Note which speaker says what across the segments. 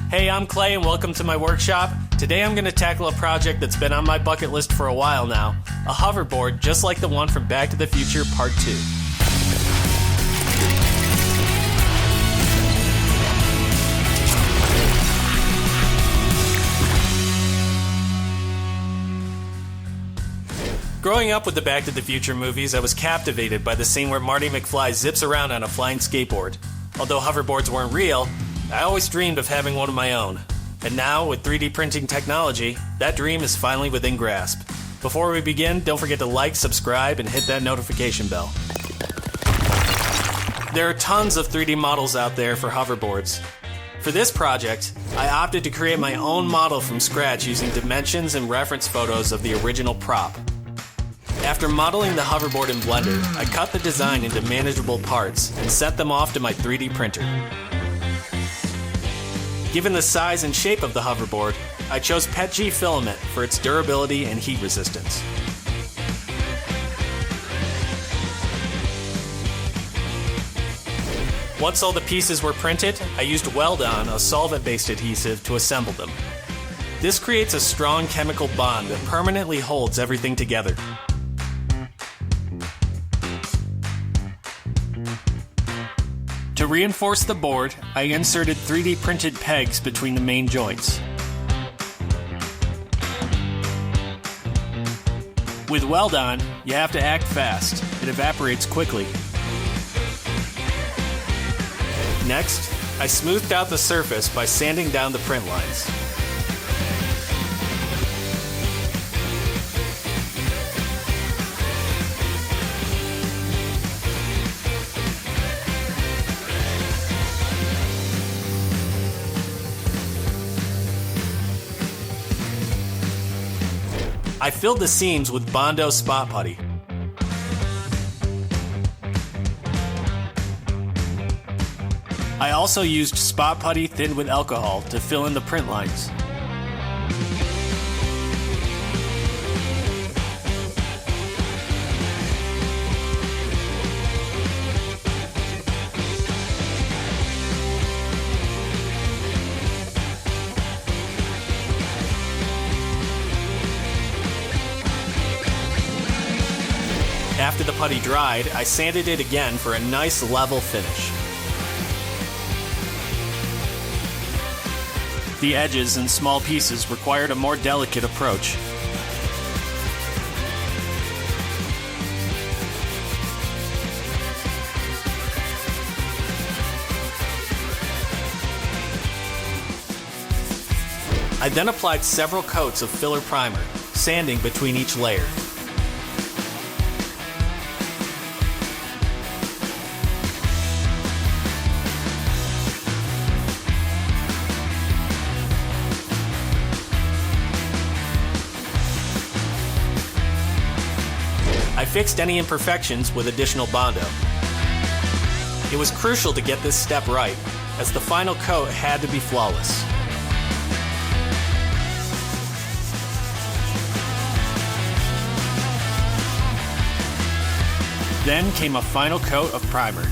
Speaker 1: Hey, I'm Clay and welcome to my workshop. Today I'm going to tackle a project that's been on my bucket list for a while now. A hoverboard just like the one from Back to the Future Part 2. Growing up with the Back to the Future movies, I was captivated by the scene where Marty McFly zips around on a flying skateboard. Although hoverboards weren't real, I always dreamed of having one of my own. And now, with 3D printing technology, that dream is finally within grasp. Before we begin, don't forget to like, subscribe, and hit that notification bell. There are tons of 3D models out there for hoverboards. For this project, I opted to create my own model from scratch using dimensions and reference photos of the original prop. After modeling the hoverboard in Blender, I cut the design into manageable parts and sent them off to my 3D printer. Given the size and shape of the hoverboard, I chose PETG filament for its durability and heat resistance. Once all the pieces were printed, I used Weld-On, a solvent-based adhesive, to assemble them. This creates a strong chemical bond that permanently holds everything together. To reinforce the board, I inserted 3D printed pegs between the main joints. With Weld-On, you have to act fast. It evaporates quickly. Next, I smoothed out the surface by sanding down the print lines. I filled the seams with Bondo spot putty. I also used spot putty thinned with alcohol to fill in the print lines. After the putty dried, I sanded it again for a nice level finish. The edges and small pieces required a more delicate approach. I then applied several coats of filler primer, sanding between each layer. I fixed any imperfections with additional Bondo. It was crucial to get this step right, as the final coat had to be flawless. Then came a final coat of primer.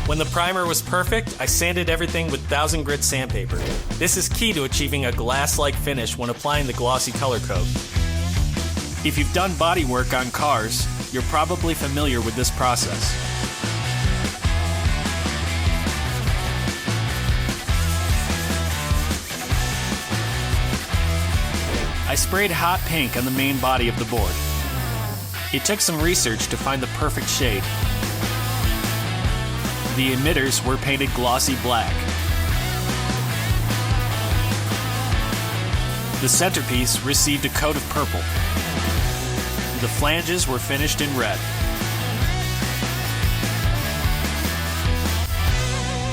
Speaker 1: When the primer was perfect, I sanded everything with 1000 grit sandpaper. This is key to achieving a glass-like finish when applying the glossy color coat. If you've done body work on cars, you're probably familiar with this process. I sprayed hot pink on the main body of the board. It took some research to find the perfect shade. The emitters were painted glossy black. The centerpiece received a coat of purple. The flanges were finished in red.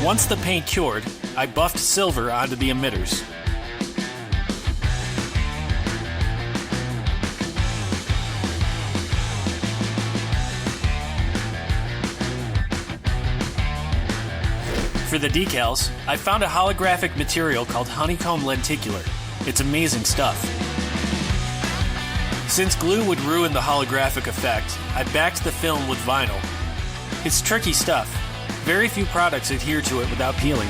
Speaker 1: Once the paint cured, I buffed silver onto the emitters. For the decals, I found a holographic material called honeycomb lenticular. It's amazing stuff. Since glue would ruin the holographic effect, I backed the film with vinyl. It's tricky stuff. Very few products adhere to it without peeling.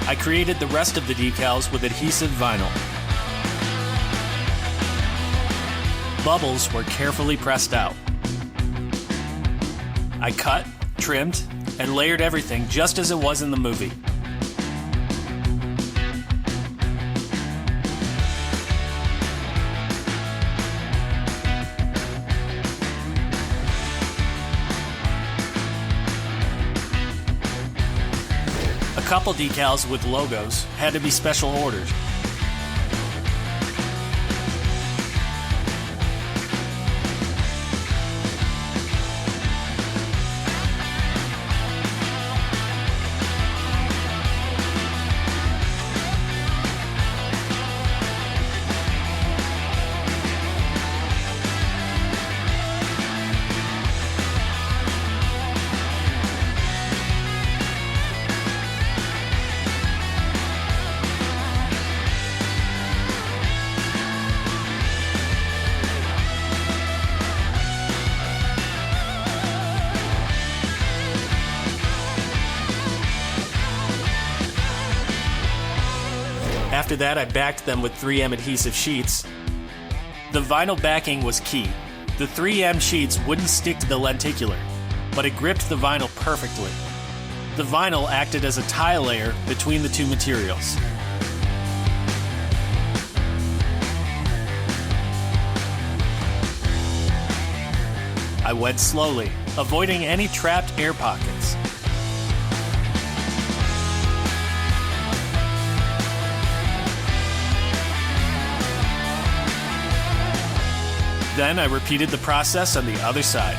Speaker 1: I created the rest of the decals with adhesive vinyl. Bubbles were carefully pressed out. I cut, trimmed, and layered everything just as it was in the movie. A couple decals with logos had to be special ordered. After that, I backed them with 3M adhesive sheets. The vinyl backing was key. The 3M sheets wouldn't stick to the lenticular, but it gripped the vinyl perfectly. The vinyl acted as a tie layer between the two materials. I went slowly, avoiding any trapped air pockets. Then I repeated the process on the other side.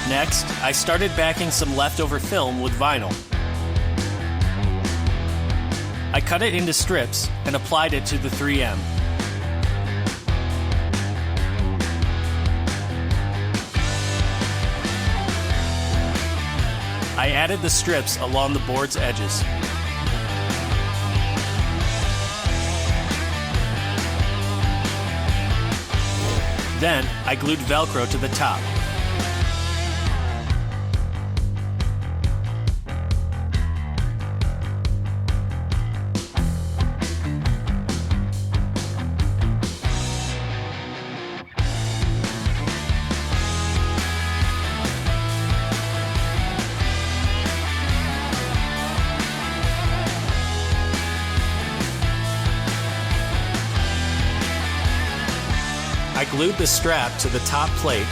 Speaker 1: Next, I started backing some leftover film with vinyl. I cut it into strips and applied it to the 3M. I added the strips along the board's edges. Then, I glued Velcro to the top. I glued the strap to the top plate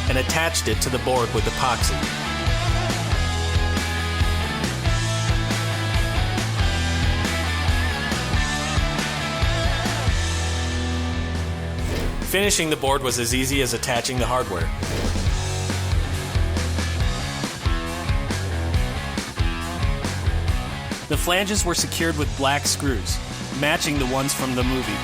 Speaker 1: and attached it to the board with epoxy. Finishing the board was as easy as attaching the hardware. The flanges were secured with black screws, matching the ones from the movie.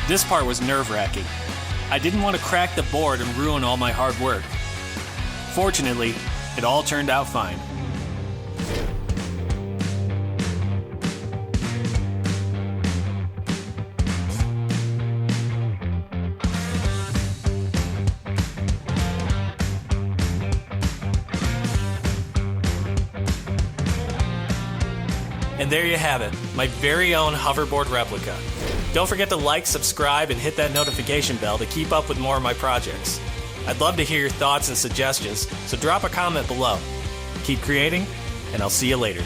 Speaker 1: This part was nerve-wracking. I didn't want to crack the board and ruin all my hard work. Fortunately, it all turned out fine. And there you have it, my very own hoverboard replica. Don't forget to like, subscribe, and hit that notification bell to keep up with more of my projects. I'd love to hear your thoughts and suggestions, so drop a comment below. Keep creating, and I'll see you later.